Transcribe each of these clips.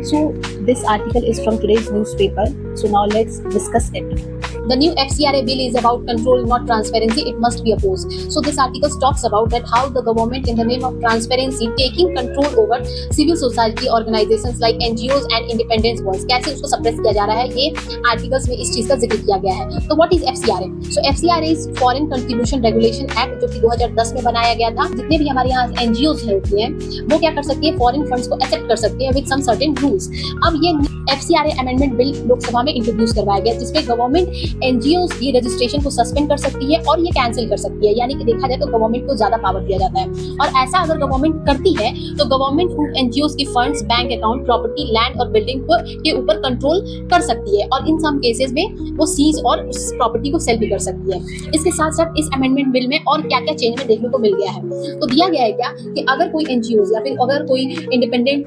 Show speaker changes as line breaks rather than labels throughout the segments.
So this article is from today's newspaper. So now let's discuss it. The new FCRA bill is about control, not transparency. It must be opposed. So this article talks about that how the government, in the name of transparency, taking control over civil society organizations like NGOs and independent ones. कैसे उसको suppress किया जा रहा है, ये articles में इस चीज का जिक्र किया गया है. तो what is FCRA? So FCRA is foreign contribution regulation act, जो कि 2010 में बनाया गया था. जितने भी हमारे यहाँ NGOs होती हैं वो क्या कर सकती है, फॉरेन फंड्स को एक्सेप्ट कर सकते हैं विद सम सर्टेन रूल्स. अब ये FCRA अमेंडमेंट बिल लोकसभा में इंट्रोड्यूस करवाया गया, जिसपे गवर्नमेंट NGOs की रजिस्ट्रेशन को सस्पेंड कर सकती है और ये कैंसिल कर सकती है. यानी कि देखा जाए तो गवर्नमेंट को ज्यादा पावर दिया जाता है. और ऐसा अगर गवर्नमेंट करती है तो गवर्नमेंट उन NGOs की funds, bank account, property, land और बिल्डिंग के ऊपर कंट्रोल कर सकती है और इन सम केसेस में वो सीज और उस प्रॉपर्टी को सेल भी कर सकती है. इसके साथ साथ इस अमेंडमेंट बिल में और क्या क्या चेंज में देखने को मिल गया है. तो दिया गया है क्या कि अगर कोई NGOs या फिर अगर कोई इंडिपेंडेंट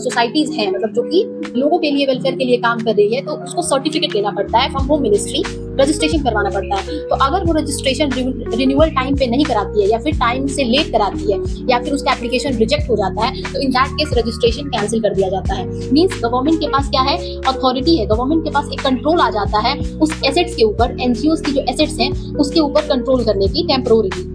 सोसाइटीज है, मतलब जो कि लोगों के लिए, वेलफेयर के लिए काम कर रही है, तो उसको सर्टिफिकेट लेना पड़ता है फ्रॉम होम मिनिस्ट्री, रजिस्ट्रेशन करवाना पड़ता है. तो अगर वो रजिस्ट्रेशन रिन्यूअल टाइम पे नहीं कराती है या फिर टाइम से लेट कराती है या फिर उसका एप्लीकेशन रिजेक्ट हो जाता है, तो in that case registration cancel कर दिया जाता है. मींस गवर्नमेंट के पास क्या है, अथॉरिटी है, गवर्नमेंट के पास एक कंट्रोल आ जाता है उस एसेट्स के ऊपर, NGOs की जो एसेट्स हैं उसके ऊपर कंट्रोल करने की टेम्परोरीली.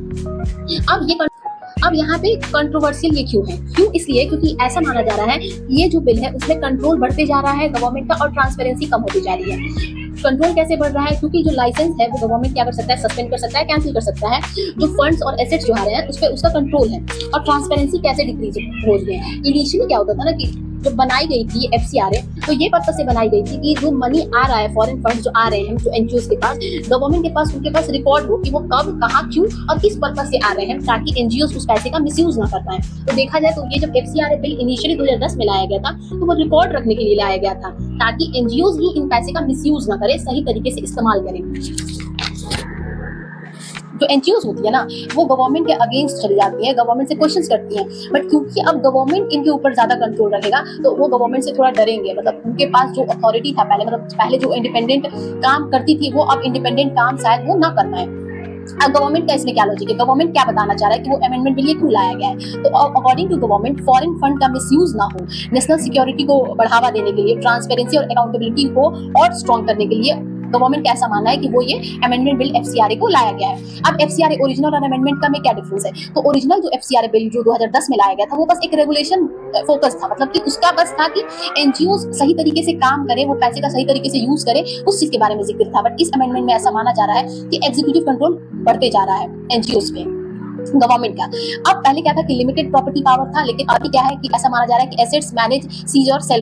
अब यहाँ पे कंट्रोवर्शियल ये क्यों है? क्यों? इसलिए क्योंकि ऐसा माना जा रहा है ये जो बिल है उसमें कंट्रोल बढ़ते जा रहा है गवर्नमेंट का और ट्रांसपेरेंसी कम होती जा रही है. कंट्रोल कैसे बढ़ रहा है? क्योंकि जो लाइसेंस है वो गवर्नमेंट क्या कर सकता है, सस्पेंड कर सकता है, कैंसिल कर सकता है. जो फंड्स और एसेट्स जो आ रहे हैं उस पर उसका कंट्रोल है. और ट्रांसपेरेंसी कैसे डिक्रीज हो रही है? इनिशियली क्या होता था ना कि जब बनाई गई थी FCRA, तो ये पर्पस से बनाई गई थी कि जो मनी आ रहा है, फॉरेन फंड्स जो आ रहे हैं जो NGOs के पास, गवर्नमेंट के पास, उनके पास रिकॉर्ड हो कि वो कब, कहाँ, क्यों और किस पर्पस से आ रहे हैं, ताकि NGOs उस पैसे का मिसयूज ना कर पाए. तो देखा जाए तो ये जब FCRA बिल इनिशियली 2010 में लाया गया था तो वो रिकॉर्ड रखने के लिए लाया गया था, ताकि NGOs ही इन पैसे का मिसयूज ना करे, सही तरीके से इस्तेमाल करें. जो NGOs होती है ना वो गवर्नमेंट के अगेंस्ट चली जाती है, गवर्नमेंट से क्वेश्चंस करती हैं. बट क्योंकि अब गवर्नमेंट इनके ऊपर ज्यादा कंट्रोल रखेगा तो वो गवर्नमेंट से थोड़ा डरेंगे. मतलब उनके पास जो अथॉरिटी था पहले, मतलब पहले जो इंडिपेंडेंट काम करती थी वो अब इंडिपेंडेंट काम शायद वो ना कर पाए. अब गवर्नमेंट का इसमें क्या लॉजिक है, गवर्नमेंट क्या बताना चाह रहा है कि वो अमेंडमेंट बिल ये क्यों लाया गया है? तो according to government, foreign fund का मिसयूज ना हो, नेशनल सिक्योरिटी को बढ़ावा देने के लिए, ट्रांसपेरेंसी और अकाउंटेबिलिटी को और स्ट्रॉन्ग करने के लिए गवर्नमेंट का ऐसा मानना है कि वो ये अमेंडमेंट बिल FCRA को लाया गया है. अब FCRA ओरिजिनल और अमेंडमेंट का में क्या डिफरेंस है? तो ओरिजिनल जो FCRA बिल जो 2010 में लाया गया था वो बस एक रेगुलेशन फोकस था, मतलब कि उसका बस था कि NGOs सही तरीके से काम करे, वो पैसे का सही तरीके से यूज करे, उस चीज के बारे में जिक्र था. बट इस अमेंडमेंट में ऐसा माना जा रहा है कि एग्जीक्यूटिव कंट्रोल बढ़ते जा रहा है NGOs पे, गवर्नमेंट का. अब पहले क्या था कि लिमिटेड प्रॉपर्टी पावर था, लेकिन अभी क्या है कि ऐसा माना जा रहा है कि एसेट्स मैनेज, सीज और सेल